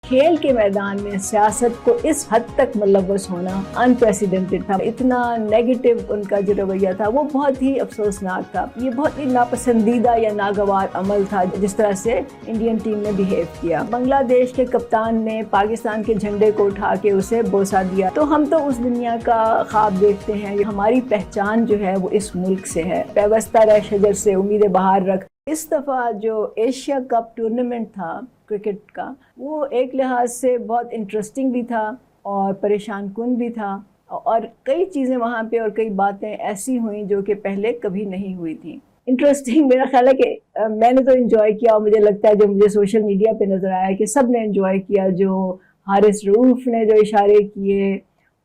کھیل کے میدان میں سیاست کو اس حد تک ملوث ہونا انپریسیڈنٹڈ تھا. اتنا نیگیٹو ان کا جو رویہ تھا وہ بہت ہی افسوسناک تھا. یہ بہت ہی ناپسندیدہ یا ناگوار عمل تھا جس طرح سے انڈین ٹیم نے بیہیو کیا. بنگلہ دیش کے کپتان نے پاکستان کے جھنڈے کو اٹھا کے اسے بوسہ دیا. تو ہم تو اس دنیا کا خواب دیکھتے ہیں. ہماری پہچان جو ہے وہ اس ملک سے ہے. پیوستہ رہ شجر سے امید بہار رکھ. اس دفعہ جو ایشیا کپ ٹورنامنٹ تھا کرکٹ کا، وہ ایک لحاظ سے بہت انٹرسٹنگ بھی تھا اور پریشان کن بھی تھا، اور کئی چیزیں وہاں پہ اور کئی باتیں ایسی ہوئیں جو کہ پہلے کبھی نہیں ہوئی تھیں. انٹرسٹنگ میرا خیال ہے کہ میں نے تو انجوائے کیا، اور مجھے لگتا ہے جو مجھے سوشل میڈیا پہ نظر آیا کہ سب نے انجوائے کیا. جو حارث رؤوف نے جو اشارے کیے،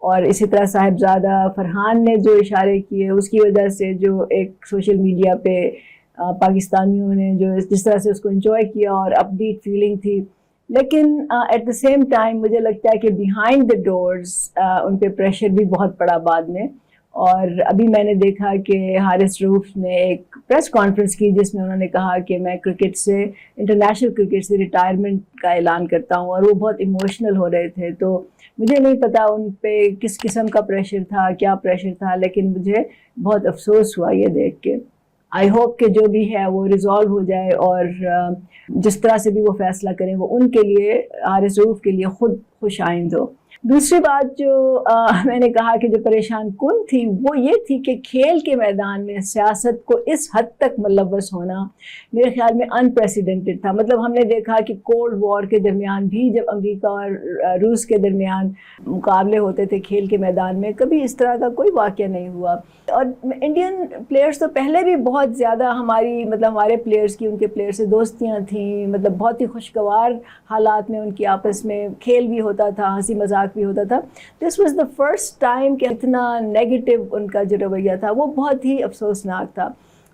اور اسی طرح صاحبزادہ فرحان نے جو اشارے کیے، اس کی وجہ سے جو ایک سوشل میڈیا پہ پاکستانیوں نے جو جس طرح سے اس کو انجوائے کیا اور اپ بیٹ فیلنگ تھی. لیکن ایٹ دا سیم ٹائم مجھے لگتا ہے کہ بیہائنڈ دا ڈورز ان پہ پریشر بھی بہت پڑا بعد میں. اور ابھی میں نے دیکھا کہ حارث رؤوف نے ایک پریس کانفرنس کی جس میں انہوں نے کہا کہ میں کرکٹ سے، انٹرنیشنل کرکٹ سے ریٹائرمنٹ کا اعلان کرتا ہوں، اور وہ بہت ایموشنل ہو رہے تھے. تو مجھے نہیں پتا ان پہ کس قسم کا پریشر تھا، کیا پریشر تھا، لیکن مجھے بہت افسوس ہوا یہ دیکھ کے. آئی ہوپ کہ جو بھی ہے وہ ریزالو ہو جائے، اور جس طرح سے بھی وہ فیصلہ کریں وہ ان کے لیے، حارث رؤوف کے لیے خود خوش آئند ہو. دوسری بات جو میں نے کہا کہ جو پریشان کن تھی وہ یہ تھی کہ کھیل کے میدان میں سیاست کو اس حد تک ملوث ہونا میرے خیال میں انپریسیڈنٹڈ تھا. مطلب ہم نے دیکھا کہ کولڈ وار کے درمیان بھی جب امریکہ اور روس کے درمیان مقابلے ہوتے تھے کھیل کے میدان میں، کبھی اس طرح کا کوئی واقعہ نہیں ہوا. اور انڈین پلیئرز تو پہلے بھی بہت زیادہ ہمارے پلیئرز کی ان کے پلیئر سے دوستیاں تھیں. مطلب بہت ہی خوشگوار حالات میں ان کی آپس میں کھیل بھی ہوتا تھا، ہنسی مذاق بھی ہوتا تھا. This was the first time کہ اتنا نیگیٹو ان کا جو رویہ تھا وہ بہت ہی افسوسناک تھا.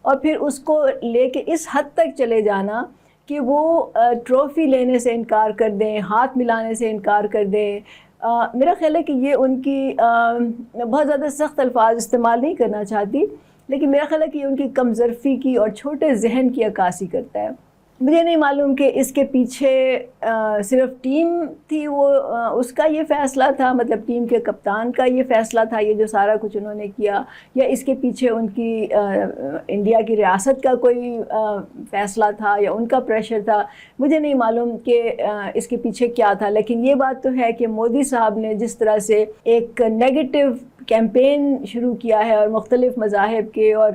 اور پھر اس کو لے کے اس حد تک چلے جانا کہ وہ ٹرافی لینے سے انکار کر دیں، ہاتھ ملانے سے انکار کر دیں. میرا خیال ہے کہ یہ ان کی، بہت زیادہ سخت الفاظ استعمال نہیں کرنا چاہتی، لیکن میرا خیال ہے کہ یہ ان کی کم ظرفی کی اور چھوٹے ذہن کی عکاسی کرتا ہے. مجھے نہیں معلوم کہ اس کے پیچھے صرف ٹیم تھی، وہ اس کا یہ فیصلہ تھا، مطلب ٹیم کے کپتان کا یہ فیصلہ تھا یہ جو سارا کچھ انہوں نے کیا، یا اس کے پیچھے ان کی انڈیا کی ریاست کا کوئی فیصلہ تھا یا ان کا پریشر تھا. مجھے نہیں معلوم کہ اس کے پیچھے کیا تھا. لیکن یہ بات تو ہے کہ مودی صاحب نے جس طرح سے ایک نیگیٹو کیمپین شروع کیا ہے اور مختلف مذاہب کے اور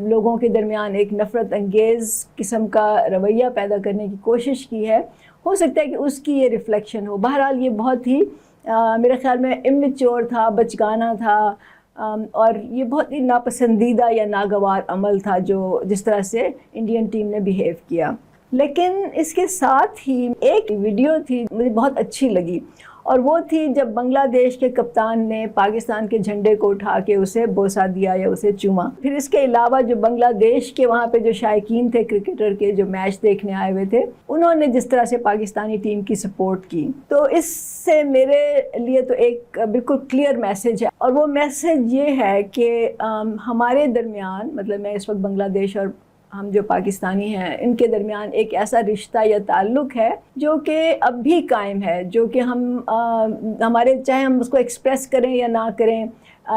لوگوں کے درمیان ایک نفرت انگیز قسم کا رویہ پیدا کرنے کی کوشش کی ہے، ہو سکتا ہے کہ اس کی یہ ریفلیکشن ہو. بہرحال یہ بہت ہی میرے خیال میں امیچور تھا، بچگانہ تھا، اور یہ بہت ہی ناپسندیدہ یا ناگوار عمل تھا جو جس طرح سے انڈین ٹیم نے بیہیو کیا. لیکن اس کے ساتھ ہی ایک ویڈیو تھی مجھے بہت اچھی لگی، اور وہ تھی جب بنگلہ دیش کے کپتان نے پاکستان کے جھنڈے کو اٹھا کے اسے بوسہ دیا یا اسے چوما. پھر اس کے علاوہ جو بنگلہ دیش کے وہاں پہ جو شائقین تھے کرکٹر کے جو میچ دیکھنے آئے ہوئے تھے، انہوں نے جس طرح سے پاکستانی ٹیم کی سپورٹ کی، تو اس سے میرے لیے تو ایک بالکل کلیئر میسج ہے. اور وہ میسج یہ ہے کہ ہمارے درمیان، مطلب میں اس وقت بنگلہ دیش اور ہم جو پاکستانی ہیں ان کے درمیان ایک ایسا رشتہ یا تعلق ہے جو کہ اب بھی قائم ہے، جو کہ ہمارے چاہے ہم اس کو ایکسپریس کریں یا نہ کریں،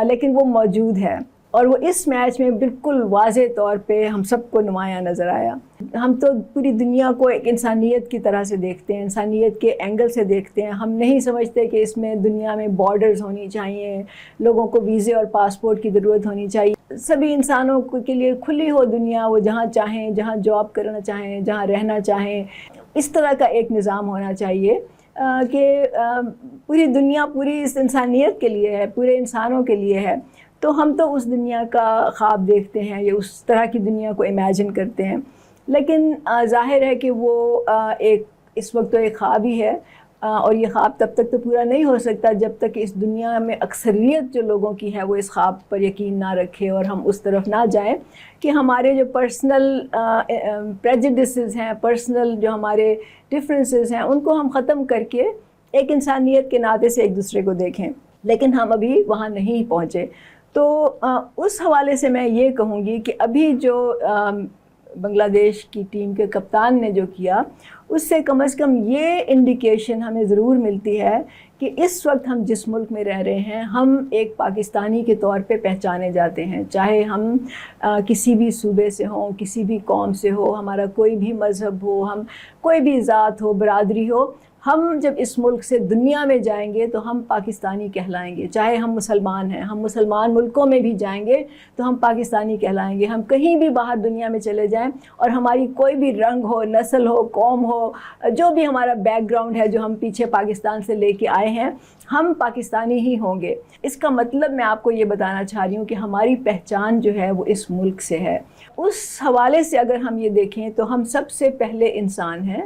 لیکن وہ موجود ہے. اور وہ اس میچ میں بالکل واضح طور پہ ہم سب کو نمایاں نظر آیا. ہم تو پوری دنیا کو ایک انسانیت کی طرح سے دیکھتے ہیں، انسانیت کے اینگل سے دیکھتے ہیں. ہم نہیں سمجھتے کہ اس میں دنیا میں بارڈرز ہونی چاہیے، لوگوں کو ویزے اور پاسپورٹ کی ضرورت ہونی چاہیے. سبھی انسانوں کے لیے کھلی ہو دنیا، وہ جہاں چاہیں، جہاں جاب کرنا چاہیں، جہاں رہنا چاہیں، اس طرح کا ایک نظام ہونا چاہیے کہ پوری دنیا پوری اس انسانیت کے لیے ہے، پورے انسانوں کے لیے ہے. تو ہم تو اس دنیا کا خواب دیکھتے ہیں یا اس طرح کی دنیا کو امیجن کرتے ہیں. لیکن ظاہر ہے کہ وہ ایک اس وقت تو ایک خواب ہی ہے، اور یہ خواب تب تک تو پورا نہیں ہو سکتا جب تک اس دنیا میں اکثریت جو لوگوں کی ہے وہ اس خواب پر یقین نہ رکھے اور ہم اس طرف نہ جائیں کہ ہمارے جو پرسنل پریجڈسز ہیں، پرسنل جو ہمارے ڈفرینسز ہیں، ان کو ہم ختم کر کے ایک انسانیت کے ناطے سے ایک دوسرے کو دیکھیں. لیکن ہم ابھی وہاں نہیں پہنچے. تو اس حوالے سے میں یہ کہوں گی کہ ابھی جو بنگلہ دیش کی ٹیم کے کپتان نے جو کیا اس سے کم از کم یہ انڈیکیشن ہمیں ضرور ملتی ہے کہ اس وقت ہم جس ملک میں رہ رہے ہیں ہم ایک پاکستانی کے طور پہ پہچانے جاتے ہیں، چاہے ہم کسی بھی صوبے سے ہوں، کسی بھی قوم سے ہو، ہمارا کوئی بھی مذہب ہو، ہم کوئی بھی ذات ہو، برادری ہو، ہم جب اس ملک سے دنیا میں جائیں گے تو ہم پاکستانی کہلائیں گے، چاہے ہم مسلمان ہیں، ہم مسلمان ملکوں میں بھی جائیں گے تو ہم پاکستانی کہلائیں گے، ہم کہیں بھی باہر دنیا میں چلے جائیں اور ہماری کوئی بھی رنگ ہو، نسل ہو، قوم ہو، جو بھی ہمارا بیک گراؤنڈ ہے جو ہم پیچھے پاکستان سے لے کے آئے ہیں، ہم پاکستانی ہی ہوں گے۔ اس کا مطلب میں آپ کو یہ بتانا چاہ رہی ہوں کہ ہماری پہچان جو ہے وہ اس ملک سے ہے۔ اس حوالے سے اگر ہم یہ دیکھیں تو ہم سب سے پہلے انسان ہیں،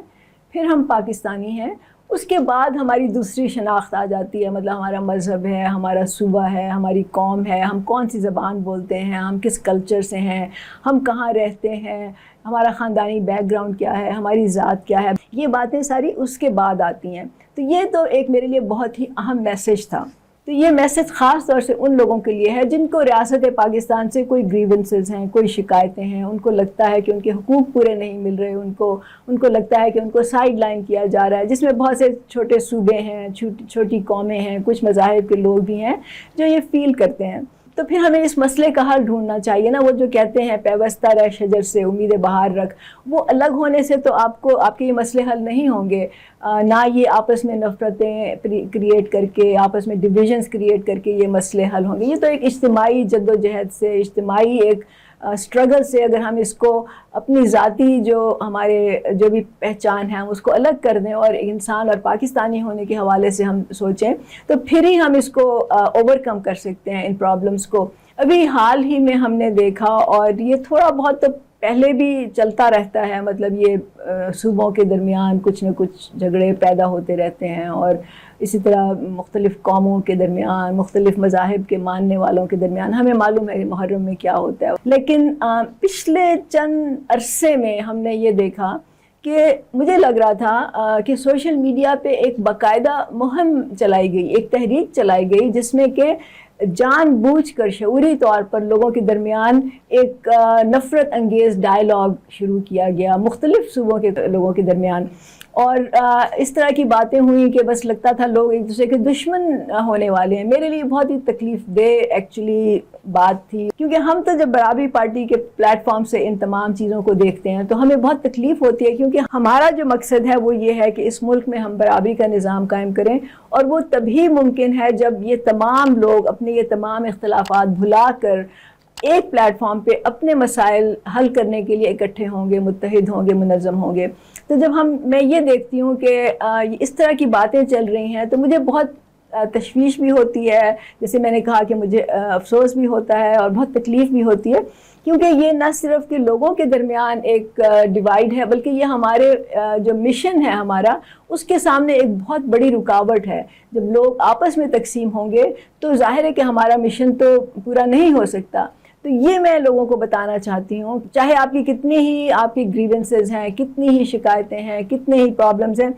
پھر ہم پاکستانی ہیں، اس کے بعد ہماری دوسری شناخت آ جاتی ہے، مطلب ہمارا مذہب ہے، ہمارا صوبہ ہے، ہماری قوم ہے، ہم کون سی زبان بولتے ہیں، ہم کس کلچر سے ہیں، ہم کہاں رہتے ہیں، ہمارا خاندانی بیک گراؤنڈ کیا ہے، ہماری ذات کیا ہے، یہ باتیں ساری اس کے بعد آتی ہیں۔ تو یہ تو ایک میرے لیے بہت ہی اہم میسج تھا۔ تو یہ میسج خاص طور سے ان لوگوں کے لیے ہے جن کو ریاست پاکستان سے کوئی گریونسز ہیں، کوئی شکایتیں ہیں، ان کو لگتا ہے کہ ان کے حقوق پورے نہیں مل رہے، ان کو لگتا ہے کہ ان کو سائیڈ لائن کیا جا رہا ہے، جس میں بہت سے چھوٹے صوبے ہیں، چھوٹی قومیں ہیں، کچھ مذاہب کے لوگ بھی ہیں جو یہ فیل کرتے ہیں۔ تو پھر ہمیں اس مسئلے کا حل ڈھونڈنا چاہیے نا، وہ جو کہتے ہیں پیوستہ رہ شجر سے امید بہار رکھ، وہ الگ ہونے سے تو آپ کے یہ مسئلے حل نہیں ہوں گے، نہ یہ آپس میں نفرتیں کریٹ کر کے، آپس میں ڈویژنز کریٹ کر کے یہ مسئلے حل ہوں گے۔ یہ تو ایک اجتماعی جد و جہد سے، اجتماعی ایک اسٹرگل سے اگر ہم اس کو اپنی ذاتی جو بھی پہچان ہے ہم اس کو الگ کر دیں اور انسان اور پاکستانی ہونے کے حوالے سے ہم سوچیں تو پھر ہی ہم اس کو اوور کم کر سکتے ہیں، ان پرابلمس کو۔ ابھی حال ہی میں ہم نے دیکھا، اور یہ تھوڑا بہت تو پہلے بھی چلتا رہتا ہے، مطلب یہ صوبوں کے درمیان کچھ نہ کچھ جھگڑے پیدا ہوتے رہتے ہیں، اور اسی طرح مختلف قوموں کے درمیان، مختلف مذاہب کے ماننے والوں کے درمیان، ہمیں معلوم ہے محرم میں کیا ہوتا ہے۔ لیکن پچھلے چند عرصے میں ہم نے یہ دیکھا کہ مجھے لگ رہا تھا کہ سوشل میڈیا پہ ایک باقاعدہ مہم چلائی گئی، ایک تحریک چلائی گئی جس میں کہ جان بوجھ کر شعوری طور پر لوگوں کے درمیان ایک نفرت انگیز ڈائیلاگ شروع کیا گیا مختلف صوبوں کے لوگوں کے درمیان، اور اس طرح کی باتیں ہوئیں کہ بس لگتا تھا لوگ ایک دوسرے کے دشمن ہونے والے ہیں۔ میرے لیے بہت ہی تکلیف دہ ایکچولی بات تھی، کیونکہ ہم تو جب برابری پارٹی کے پلیٹ فارم سے ان تمام چیزوں کو دیکھتے ہیں تو ہمیں بہت تکلیف ہوتی ہے، کیونکہ ہمارا جو مقصد ہے وہ یہ ہے کہ اس ملک میں ہم برابری کا نظام قائم کریں، اور وہ تبھی ممکن ہے جب یہ تمام لوگ اپنے یہ تمام اختلافات بھلا کر ایک پلیٹ فارم پہ اپنے مسائل حل کرنے کے لیے اکٹھے ہوں گے، متحد ہوں گے، منظم ہوں گے۔ تو جب میں یہ دیکھتی ہوں کہ اس طرح کی باتیں چل رہی ہیں تو مجھے بہت تشویش بھی ہوتی ہے، جیسے میں نے کہا کہ مجھے افسوس بھی ہوتا ہے اور بہت تکلیف بھی ہوتی ہے، کیونکہ یہ نہ صرف کہ لوگوں کے درمیان ایک ڈیوائیڈ ہے، بلکہ یہ ہمارے جو مشن ہے ہمارا، اس کے سامنے ایک بہت بڑی رکاوٹ ہے۔ جب لوگ آپس میں تقسیم ہوں گے تو ظاہر ہے کہ ہمارا مشن تو پورا نہیں ہو سکتا۔ تو یہ میں لوگوں کو بتانا چاہتی ہوں، چاہے آپ کی کتنی ہی آپ کی گریونسز ہیں، کتنی ہی شکایتیں ہیں، کتنے ہی پرابلمز ہیں،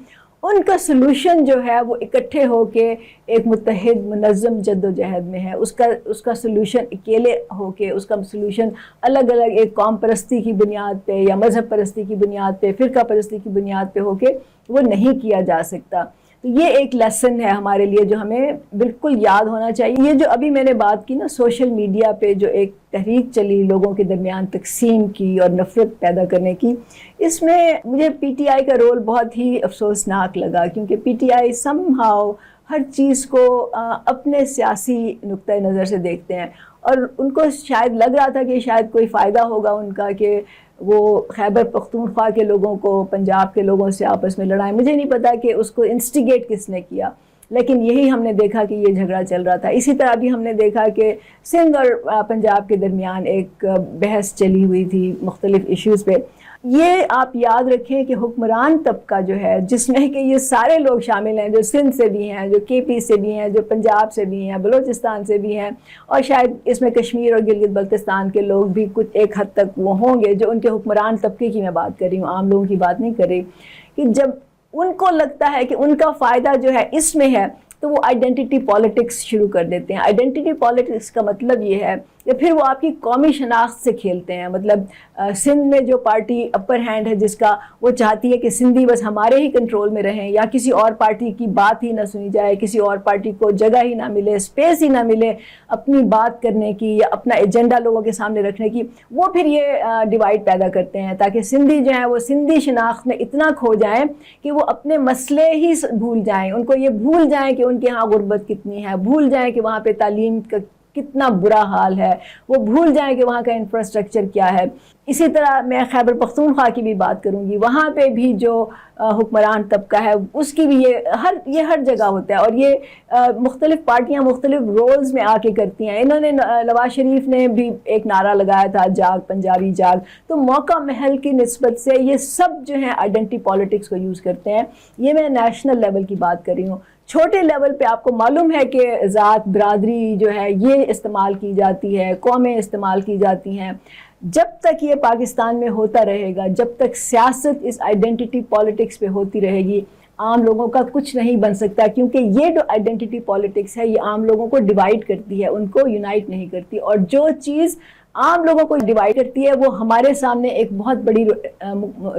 ان کا سلوشن جو ہے وہ اکٹھے ہو کے ایک متحد منظم جد و جہد میں ہے۔ اس کا سلوشن اکیلے ہو کے، اس کا سلوشن الگ الگ ایک قوم پرستی کی بنیاد پہ یا مذہب پرستی کی بنیاد پہ، فرقہ پرستی کی بنیاد پہ ہو کے وہ نہیں کیا جا سکتا۔ تو یہ ایک لیسن ہے ہمارے لیے جو ہمیں بالکل یاد ہونا چاہیے۔ یہ جو ابھی میں نے بات کی نا سوشل میڈیا پہ جو ایک تحریک چلی لوگوں کے درمیان تقسیم کی اور نفرت پیدا کرنے کی، اس میں مجھے پی ٹی آئی کا رول بہت ہی افسوسناک لگا، کیونکہ P T I some how ہر چیز کو اپنے سیاسی نقطۂ نظر سے دیکھتے ہیں، اور ان کو شاید لگ رہا تھا کہ شاید کوئی فائدہ ہوگا ان کا کہ وہ خیبر پختونخوا کے لوگوں کو پنجاب کے لوگوں سے آپس میں لڑائیں۔ مجھے نہیں پتا کہ اس کو انسٹیگیٹ کس نے کیا، لیکن یہی ہم نے دیکھا کہ یہ جھگڑا چل رہا تھا۔ اسی طرح بھی ہم نے دیکھا کہ سندھ اور پنجاب کے درمیان ایک بحث چلی ہوئی تھی مختلف ایشوز پہ۔ یہ آپ یاد رکھیں کہ حکمران طبقہ جو ہے، جس میں کہ یہ سارے لوگ شامل ہیں، جو سندھ سے بھی ہیں، جو کے پی سے بھی ہیں، جو پنجاب سے بھی ہیں، بلوچستان سے بھی ہیں، اور شاید اس میں کشمیر اور گلگت بلتستان کے لوگ بھی کچھ ایک حد تک وہ ہوں گے، جو ان کے حکمران طبقے کی میں بات کر رہی ہوں، عام لوگوں کی بات نہیں کر رہی، کہ جب ان کو لگتا ہے کہ ان کا فائدہ جو ہے اس میں ہے تو وہ آئیڈینٹی پالیٹکس شروع کر دیتے ہیں۔ آئیڈینٹی پالیٹکس کا مطلب یہ ہے یا پھر وہ آپ کی قومی شناخت سے کھیلتے ہیں. مطلب سندھ میں جو پارٹی اپر ہینڈ ہے جس کا، وہ چاہتی ہے کہ سندھی بس ہمارے ہی کنٹرول میں رہیں، یا کسی اور پارٹی کی بات ہی نہ سنی جائے، کسی اور پارٹی کو جگہ ہی نہ ملے، اسپیس ہی نہ ملے اپنی بات کرنے کی یا اپنا ایجنڈا لوگوں کے سامنے رکھنے کی. وہ پھر یہ ڈیوائڈ پیدا کرتے ہیں تاکہ سندھی جو ہیں وہ سندھی شناخت میں اتنا کھو جائیں کہ وہ اپنے مسئلے ہی بھول جائیں. ان کو یہ بھول جائیں کہ ان کے ہاں غربت کتنی ہے، بھول جائیں کہ وہاں پہ تعلیم کا کتنا برا حال ہے، وہ بھول جائیں کہ وہاں کا انفراسٹرکچر کیا ہے. اسی طرح میں خیبر پختونخوا کی بھی بات کروں گی، وہاں پہ بھی جو حکمران طبقہ ہے اس کی بھی یہ ہر جگہ ہوتا ہے. اور یہ مختلف پارٹیاں مختلف رولز میں آ کے کرتی ہیں. انہوں نے نواز شریف نے بھی ایک نعرہ لگایا تھا، جاگ پنجابی جاگ. تو موقع محل کی نسبت سے یہ سب جو ہیں آئیڈینٹی پالیٹکس کو یوز کرتے ہیں. یہ میں نیشنل لیول کی بات کر رہی ہوں. چھوٹے لیول پہ آپ کو معلوم ہے کہ ذات برادری جو ہے یہ استعمال کی جاتی ہے، قومیں استعمال کی جاتی ہیں. جب تک یہ پاکستان میں ہوتا رہے گا، جب تک سیاست اس آئیڈینٹی پالیٹکس پہ ہوتی رہے گی، عام لوگوں کا کچھ نہیں بن سکتا. کیونکہ یہ جو آئیڈینٹی پالیٹکس ہے یہ عام لوگوں کو ڈیوائیڈ کرتی ہے، ان کو یونائٹ نہیں کرتی. اور جو چیز عام لوگوں کو ڈیوائیڈ کرتی ہے وہ ہمارے سامنے ایک بہت بڑی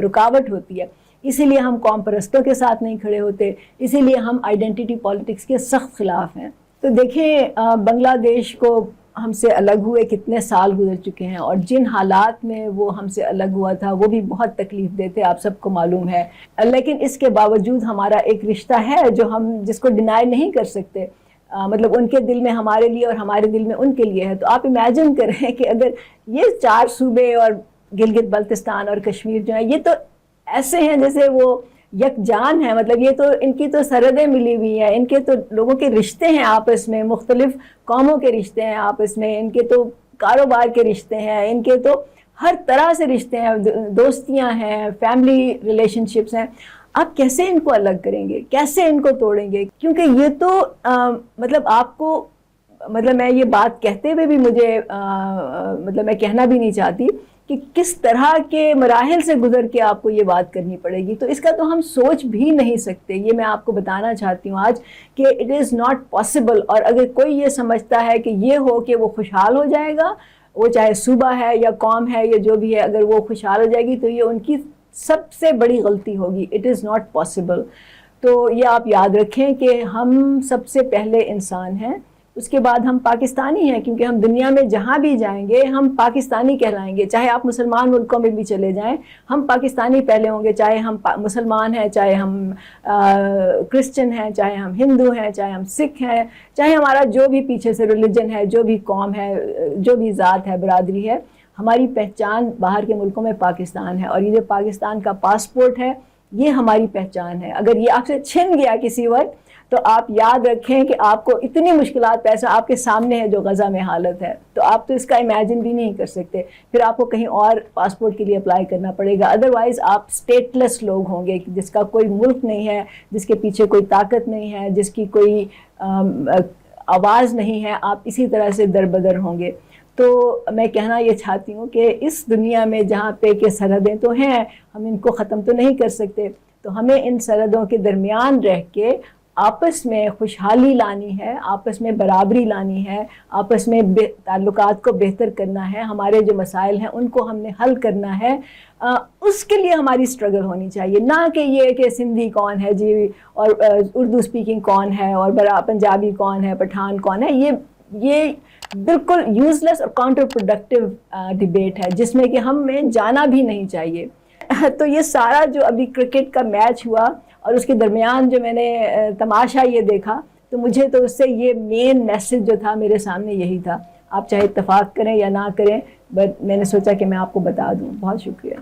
رکاوٹ ہوتی ہے. اسی لیے ہم قوم پرستوں کے ساتھ نہیں کھڑے ہوتے، اسی لیے ہم آئیڈینٹی پالیٹکس کے سخت خلاف ہیں. تو دیکھیں بنگلہ دیش کو ہم سے الگ ہوئے کتنے سال گزر چکے ہیں، اور جن حالات میں وہ ہم سے الگ ہوا تھا وہ بھی بہت تکلیف دہ تھے، آپ سب کو معلوم ہے. لیکن اس کے باوجود ہمارا ایک رشتہ ہے جو ہم جس کو ڈینائی نہیں کر سکتے. مطلب ان کے دل میں ہمارے لیے اور ہمارے دل میں ان کے لیے ہے. تو آپ امیجن کریں کہ اگر یہ 4 صوبے اور گلگت بلتستان اور کشمیر جو ہیں یہ تو ایسے ہیں جیسے وہ یک جان ہیں. مطلب یہ تو ان کی تو سرحدیں ملی ہوئی ہیں، ان کے تو لوگوں کے رشتے ہیں آپس میں، مختلف قوموں کے رشتے ہیں آپس میں، ان کے تو کاروبار کے رشتے ہیں، ان کے تو ہر طرح سے رشتے ہیں، دوستیاں ہیں، فیملی ریلیشن شپس ہیں. آپ کیسے ان کو الگ کریں گے، کیسے ان کو توڑیں گے؟ کیونکہ یہ تو مطلب آپ کو، مطلب میں یہ بات کہتے ہوئے بھی مجھے مطلب میں کہنا بھی نہیں چاہتی کہ کس طرح کے مراحل سے گزر کے آپ کو یہ بات کرنی پڑے گی. تو اس کا تو ہم سوچ بھی نہیں سکتے. یہ میں آپ کو بتانا چاہتی ہوں آج کہ اٹ از ناٹ پاسبل. اور اگر کوئی یہ سمجھتا ہے کہ یہ ہو کہ وہ خوشحال ہو جائے گا، وہ چاہے صوبہ ہے یا قوم ہے یا جو بھی ہے، اگر وہ خوشحال ہو جائے گی تو یہ ان کی سب سے بڑی غلطی ہوگی. It is not possible. تو یہ آپ یاد رکھیں کہ ہم سب سے پہلے انسان ہیں، اس کے بعد ہم پاکستانی ہیں. کیونکہ ہم دنیا میں جہاں بھی جائیں گے ہم پاکستانی کہلائیں گے. چاہے آپ مسلمان ملکوں میں بھی چلے جائیں ہم پاکستانی پہلے ہوں گے. چاہے ہم مسلمان ہیں، چاہے ہم کرسچن ہیں، چاہے ہم ہندو ہیں، چاہے ہم سکھ ہیں، چاہے ہمارا جو بھی پیچھے سے ریلیجن ہے، جو بھی قوم ہے، جو بھی ذات ہے، برادری ہے، ہماری پہچان باہر کے ملکوں میں پاکستان ہے. اور یہ جو پاکستان کا پاسپورٹ ہے یہ ہماری پہچان ہے. اگر یہ آپ سے چھن گیا کسی وقت تو آپ یاد رکھیں کہ آپ کو اتنی مشکلات پیسہ آپ کے سامنے ہے جو غزہ میں حالت ہے. تو آپ تو اس کا امیجن بھی نہیں کر سکتے. پھر آپ کو کہیں اور پاسپورٹ کے لیے اپلائی کرنا پڑے گا. ادروائز آپ اسٹیٹ لیس لوگ ہوں گے، جس کا کوئی ملک نہیں ہے، جس کے پیچھے کوئی طاقت نہیں ہے، جس کی کوئی آواز نہیں ہے. آپ اسی طرح سے دربدر ہوں گے. تو میں کہنا یہ چاہتی ہوں کہ اس دنیا میں جہاں پہ کہ سرحدیں تو ہیں، ہم ان کو ختم تو نہیں کر سکتے. تو ہمیں ان سرحدوں کے درمیان رہ کے آپس میں خوشحالی لانی ہے، آپس میں برابری لانی ہے، آپس میں تعلقات کو بہتر کرنا ہے. ہمارے جو مسائل ہیں ان کو ہم نے حل کرنا ہے. اس کے لیے ہماری سٹرگل ہونی چاہیے. نہ کہ یہ کہ سندھی کون ہے جی، اور اردو سپیکنگ کون ہے، اور پنجابی کون ہے، پٹھان کون ہے. یہ بالکل یوز لیس اور کاؤنٹر پروڈکٹیو ڈیبیٹ ہے جس میں کہ ہمیں جانا بھی نہیں چاہیے. تو یہ سارا جو ابھی کرکٹ کا میچ ہوا اور اس کے درمیان جو میں نے تماشا یہ دیکھا، تو مجھے تو اس سے یہ مین میسج جو تھا میرے سامنے یہی تھا. آپ چاہے اتفاق کریں یا نہ کریں، بٹ میں نے سوچا کہ میں آپ کو بتا دوں. بہت شکریہ.